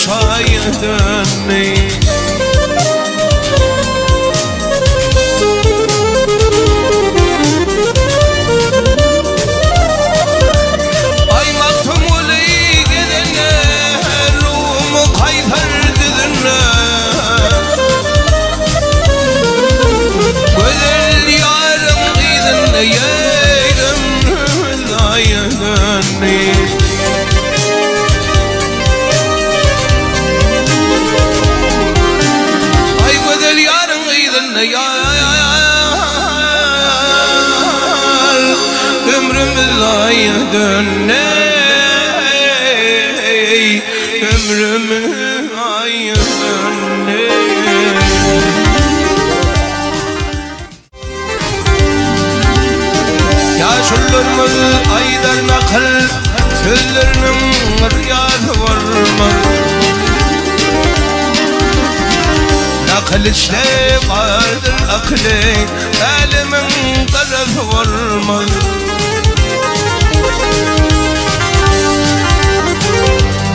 شايدني dönne ömrümü ay dönne yaşlarımız aylar nakıl sözlerinin rüyası varmaz nakıl işte vardır aklı elimin tarafı varmaz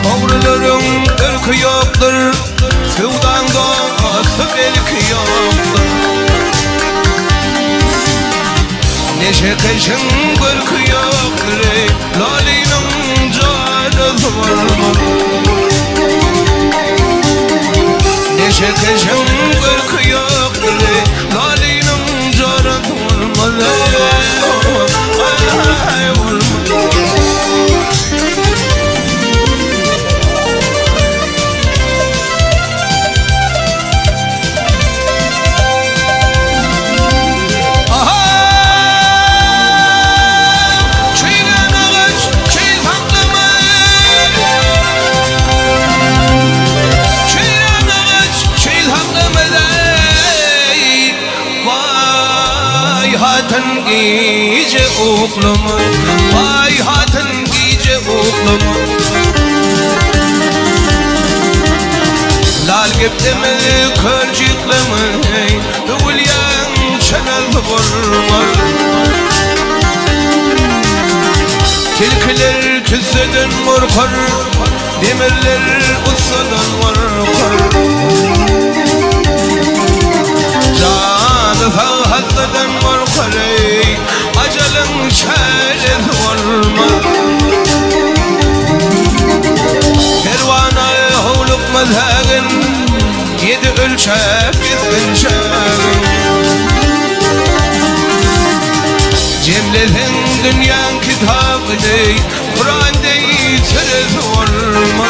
Oğruların ırkı yoktur Sevdan doğası belki yoktur Neşe kışın ırkı yoktur Lalinin canısı var Neşe kışın ırkı yoktur Lalinin canısı var gece oğlum Vay hatın gece oğlum Lal giptimi kırcıklımı Duvulyan çenel vurma Tilkiler tüzeden korkar Demirler utsadan korkar Canı hastadan korkar Acelin çaresi varma Kervana huluk mazhagın Yedi ölçek gittin Cemletin dünyan kitabını Kur'an'da yitirez varma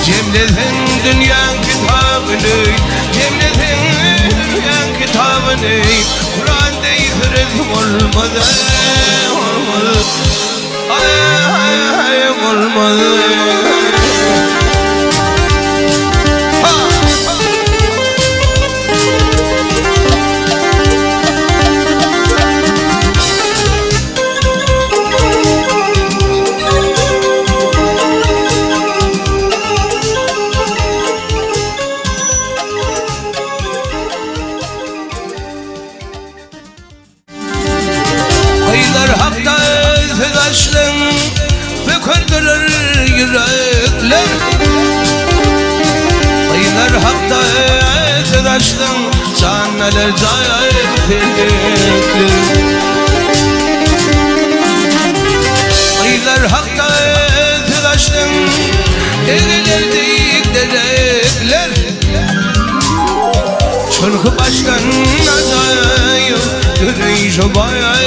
Cemletin dünyan kitabını Cemletin dünyan kitabını Kur'an'da yitirez olmadı Olmadı Ay olmadı Aylar hakta fedaşlın ve kırdırır yürekler Aylar hakta fedaşlın canneler cayip pelekler Aylar hakta fedaşlın egeler deyik dedekler Çünkü başkan adayı Dürüyüşü bayağı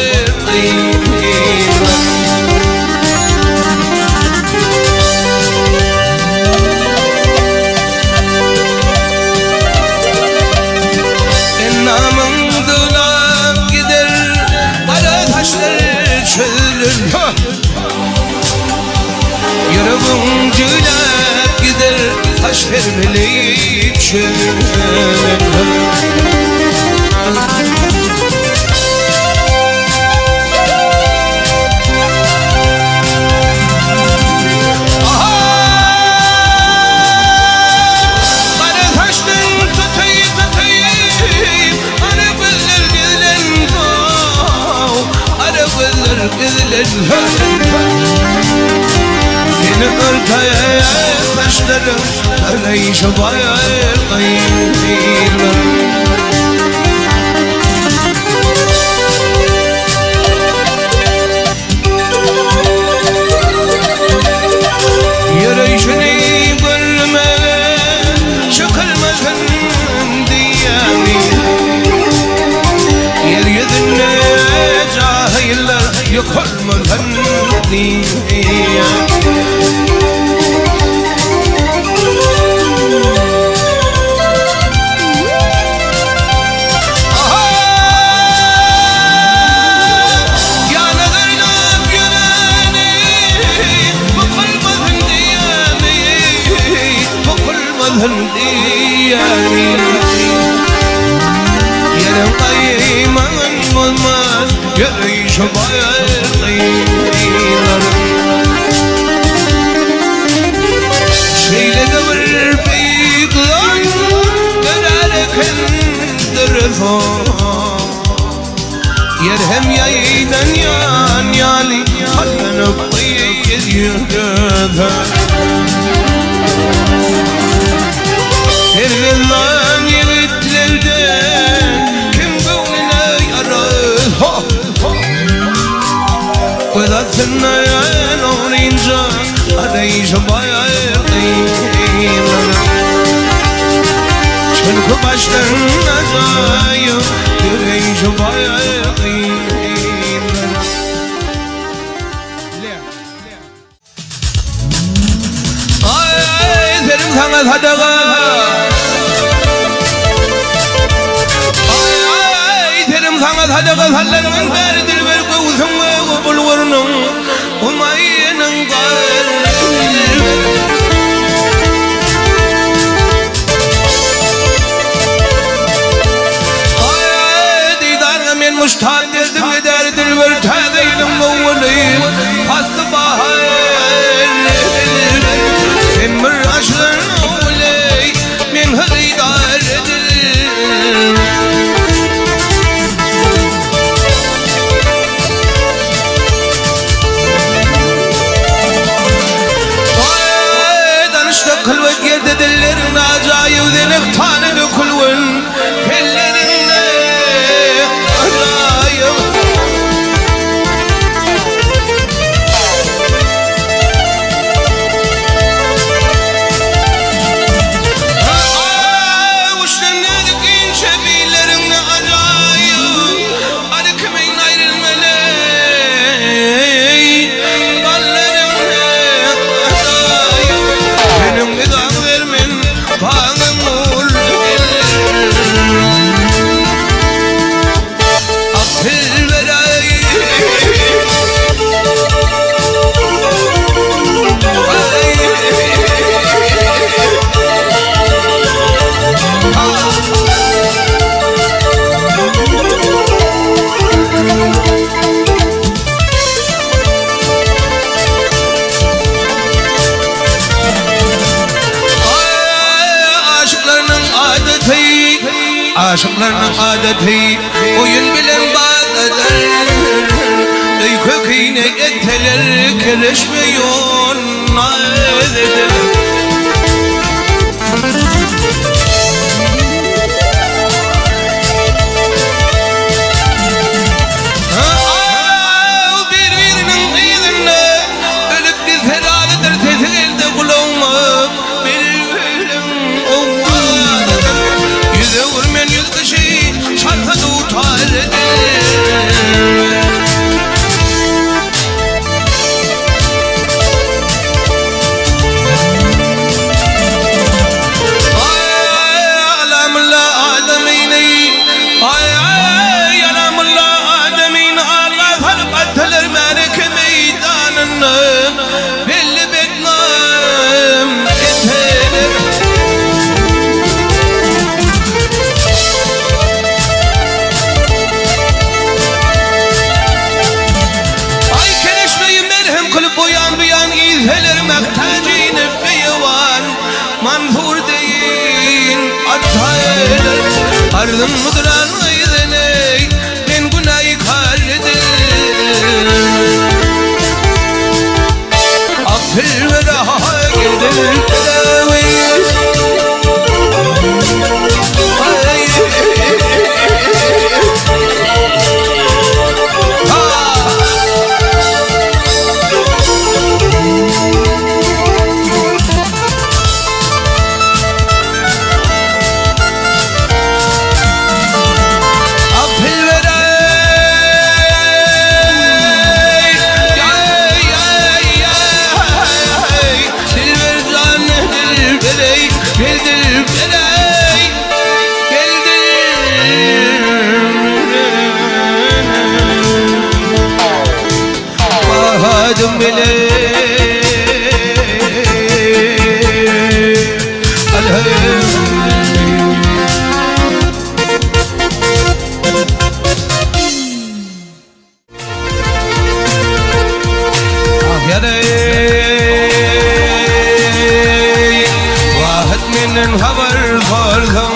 Namın dolap gider Kara taşlar çözülür Yüreğim cülap gider Taş vermeleyip çözülür Beni örteye taşlarım Arayışa bayılmayırlar Yarayışını görme Şakılmasın diyemi Yeryüzüne cahiller yok olmasın diyemi Yerim kayman olmaz Yarayışa bayılırlar Şeyle de bir beyiklan Dönerken dırıfon Yer hem yaydan yan yani Hallanıp gidiyor Ergenlan yiğitlerden kim gönlüne yarar Vedatından oynayınca arayışa bayılırlar Çünkü baştan acayip arayışa bayılırlar Ay derim sana sadaka Sana sadaka sallanın beridir bir kuvsun ve bulvarının umayının kalbi Ay didarına men muştat derdim ederdir bir tadeylim kuvvelim Hattı bahar Emir aşkın oley men hıydar edilir Kılvet yerde dillerin acayip denek tane dökülün Ellerinde acayip Uçlanladık ince billerinde acayip Hadi kimin ayrılmalı Aşıklarının adeti oyun bilen bağlıdır Ey köküne etteler kerişmiyor nadedir Birbirinin kıyılığına ölüp bir feradedir Sesi elde kulağıma Birbirinin ovadıdır Yüze vurmayan yüz kişi şarkı tutar eder Ardın mıdıran aydıney ben günahı kardedim Affil ver واحد من الخبر فرقم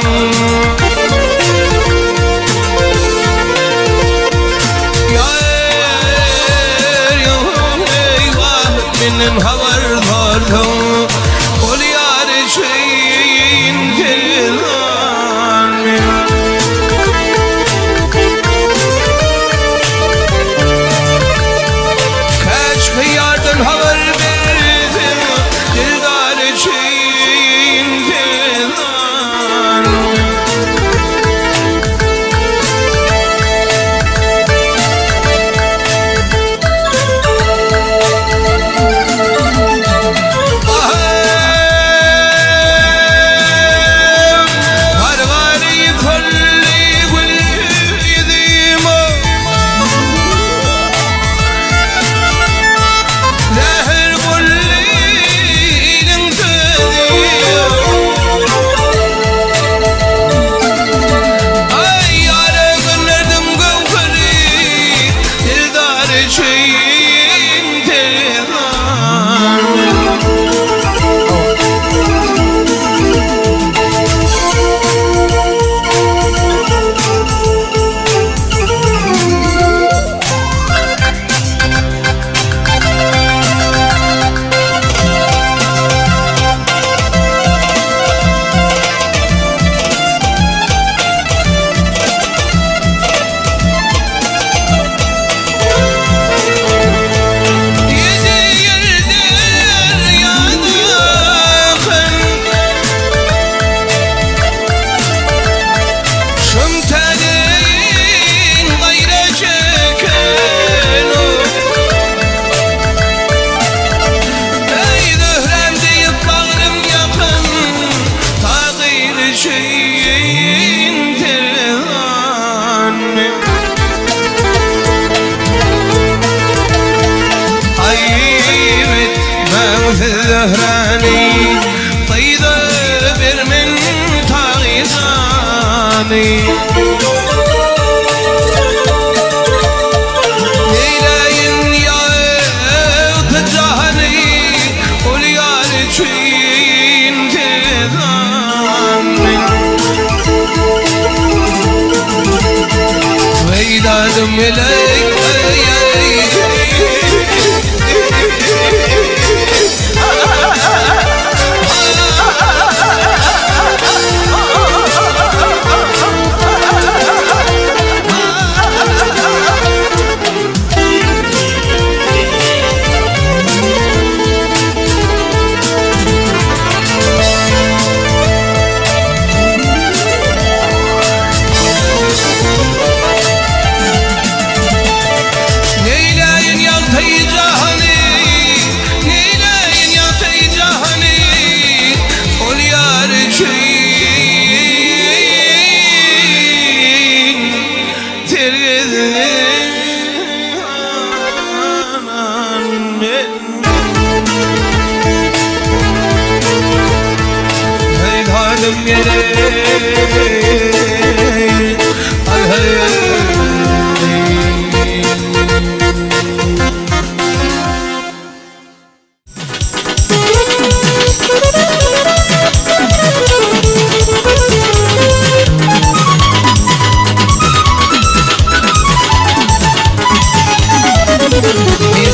من الخبر فرقم قول يا رشين كلان كاش خيار الخبر زهراني طيدة برمن طاغيزاني ليلاين يا تجاهني قول يا رجين تذاني وإذا دم إليك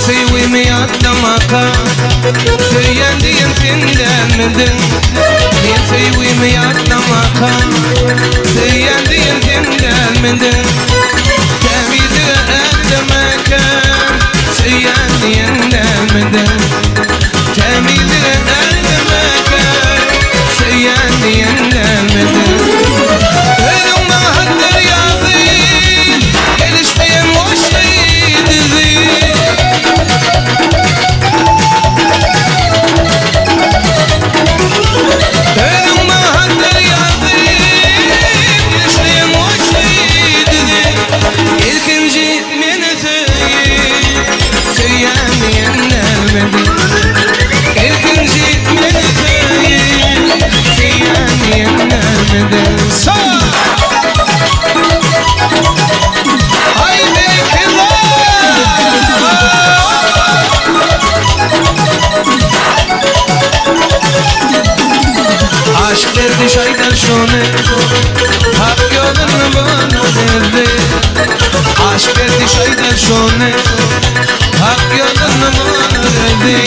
سيوي ميات دمكا سيان دي ينسين gelmedin Yeteyi mi yatlamakam Seyyen değildin gelmedin Temidi ellemekam Seyyen değildin gelmedin Temidi ellemekam Seyyen değildin gelmedin Önüme hattır yazı Gelişmeyen boş değildi Aşk derdi şeyden şone Hak yolunu bana verdi Aşk derdi şeyden şone Hak yolunu bana verdi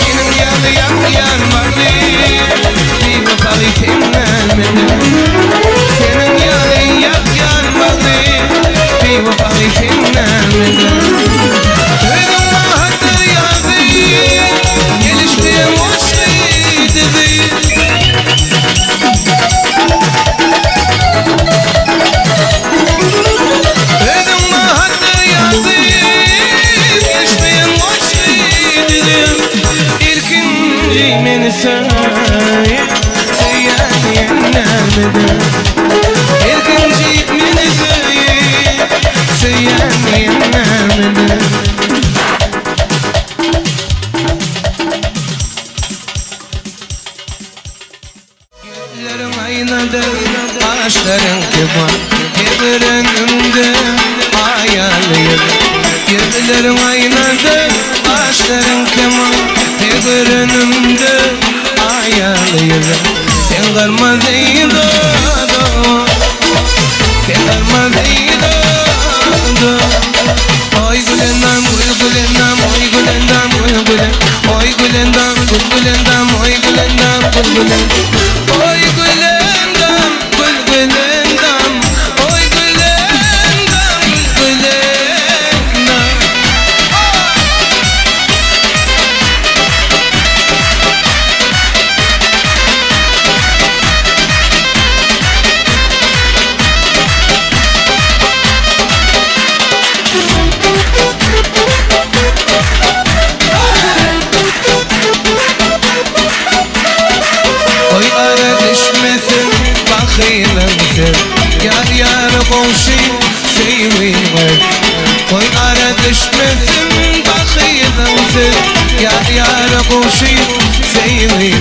Senin yanı yan vardı Bir vefalı kimden Senin yanı yan vardı Bir vefalı kimden Önüme hattır yazdı Gelişmeyen o şey dedi Gözlerim aynadır, kaşların keman Hep önümde hayalıyım Gözlerim aynadır, kaşların keman Hep önümde hayalıyım Sen karmadıydı Sen karmadıydı Oy gülendam, gül gülendam, oy gülendam, gül gülendam Oy gülendam, gül gülendam, oy gülendam, gül gülendam Oy gülendam, gül gülendam Oy gülendam, gül gülendam Oy ara düşmesin bakıylamsın Yar yar boşu sevinir Oy ara düşmesin bakıylamsın Yar yar boşu sevinir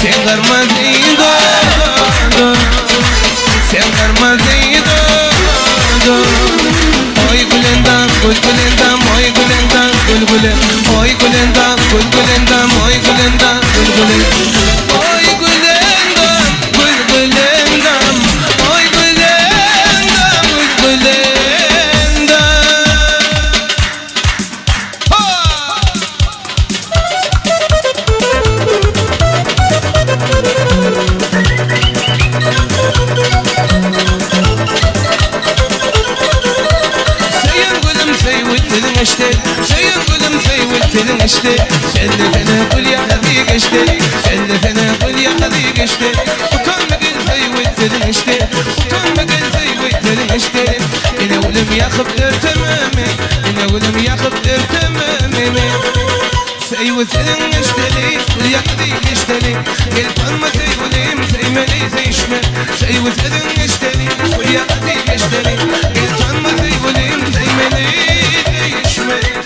Sen karmadıydı Sen karmadıydı Oy gülendam, gül gülendam, oy gülendam, gül gülendam Oy gülendam, gül gülendam, oy gülendam, gül gülendam Oy gülendam, gül gülendam Oy gülendam, gül gülendam Sayın gülüm seyvettin işte Sayın gülüm seyvettin işte Sen de fena gül yakadı geçti Sen de fena gül yakadı geçti Utanma gel seyvettin işte Utanma gel seyvettin işte Yine gülüm yakıp dörtememi Yine gülüm yakıp dörtememi Seyvettin işteli Gül yakadı geçti Gel tanma seyvelim Seymeli seyişme Seyvettin işteli Gül yakadı geçti Gel tanma seyvelim Seymeli seyişme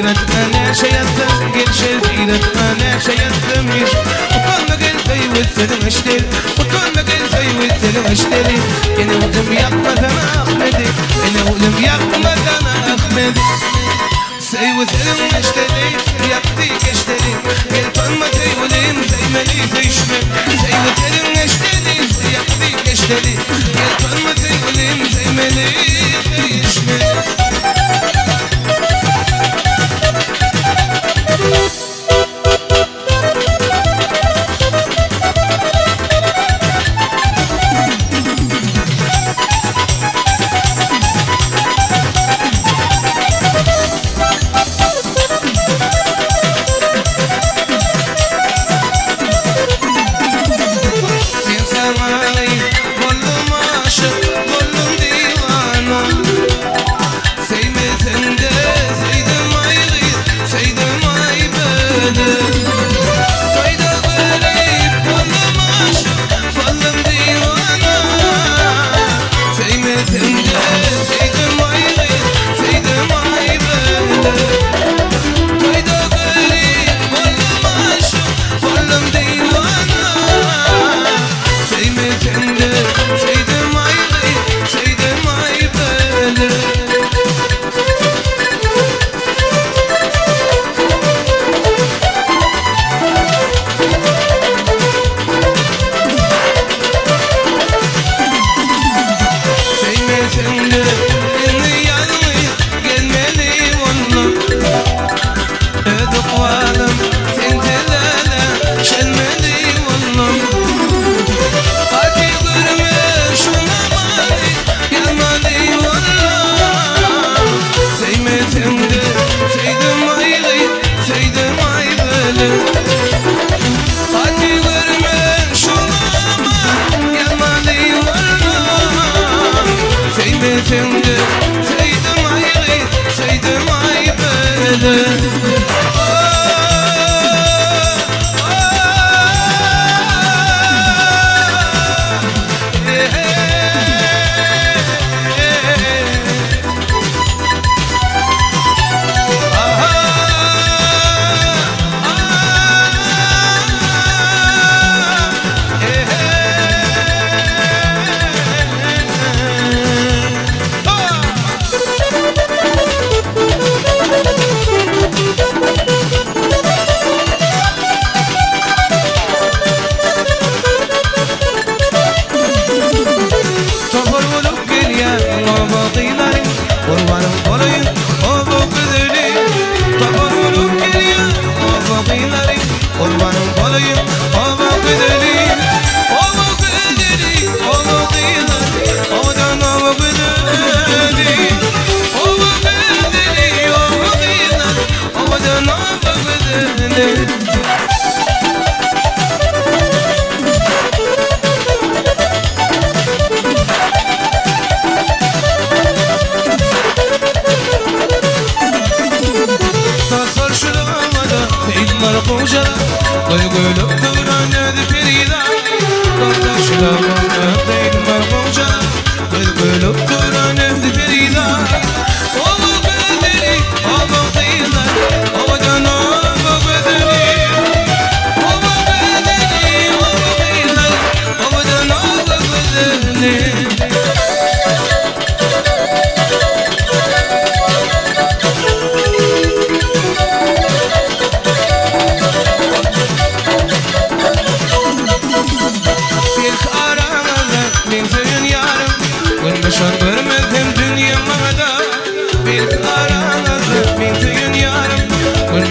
Seyretmene şey yaptım geçer Seyretmene şey yaptım hiç Utanma gel seyvettin işte Utanma gel seyvettin işte Yine oğlum yakmadan Ahmet'i Yine oğlum yakmadan Ahmet'i Seyvettin işte yaktı geçleri Gel tanma teyvulim teymeli değişme Teyvu telin eşleri yaktı geçleri Gel tanma teyvulim teymeli değişme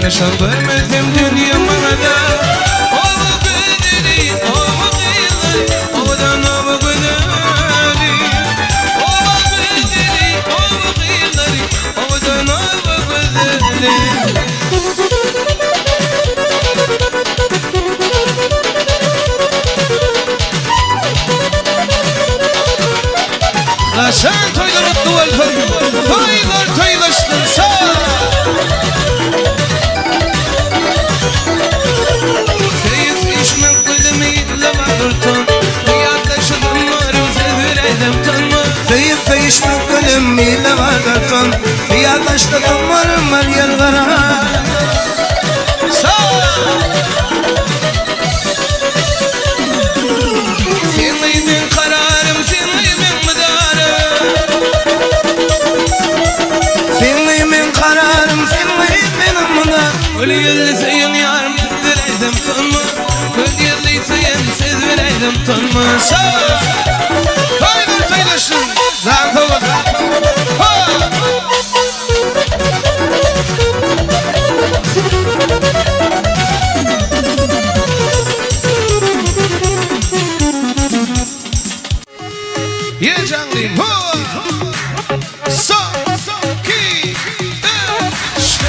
Neşan görmedim dünyamada. O güderi, o kıyılar, ovadan o güderi. O güderi, o kıyılar, ovadan o güderi. عشان تقدر الدول تقدر تعيش تنسى Gül yıllısıyın yarım vereydim tanma. Gül yıllısıyın siz vereydim tanma. Sağ Haydi paylaşın. Zanto bak. Ye canlıyım. So ki işte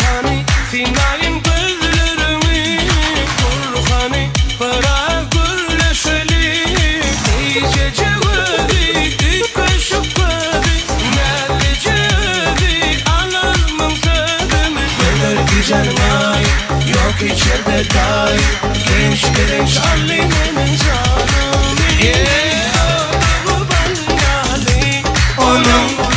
Hani finayım gözlerimi Kurhani bırak gülleşelim İyice cevadi kaşık kadi Nerede cevi alalım sevimi Gelir güzelmay yok içeride day Genç genç Ali'nin canımı Kurban yali onun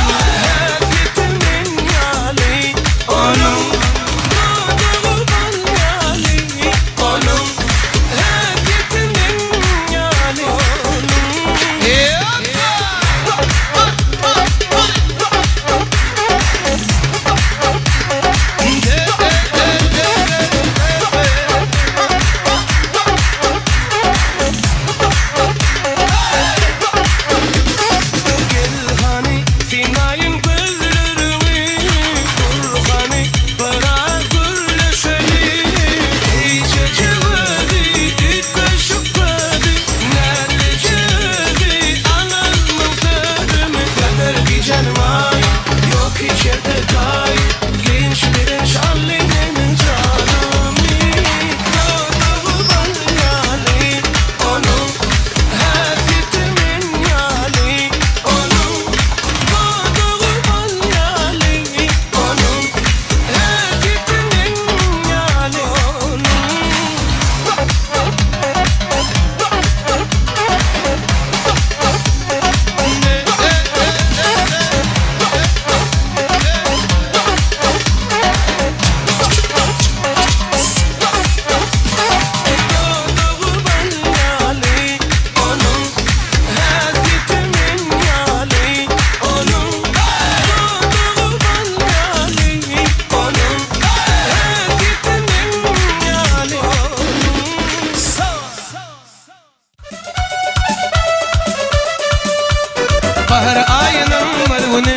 Bahar ayının marvunu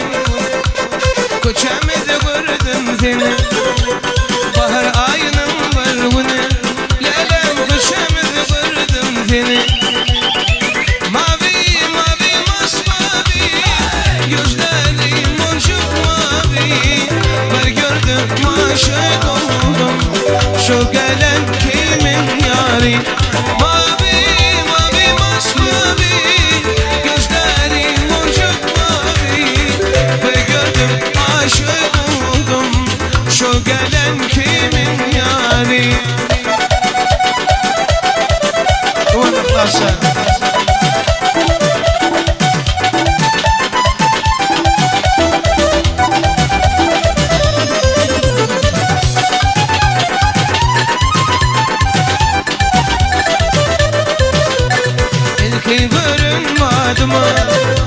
Koçamızda gördüm seni Bahar ayının marvunu Lelem koçamızda gördüm seni Mavi mavi masmavi Gözlerim boncuk mavi Var gördüm aşık oldum Şu gelen kimin yari Mavi mavi masmavi Gözlerim boncuk mavi Ve gördüm aşık oldum Şu gelen kimin yari Uğurlar İlki görünmadı mı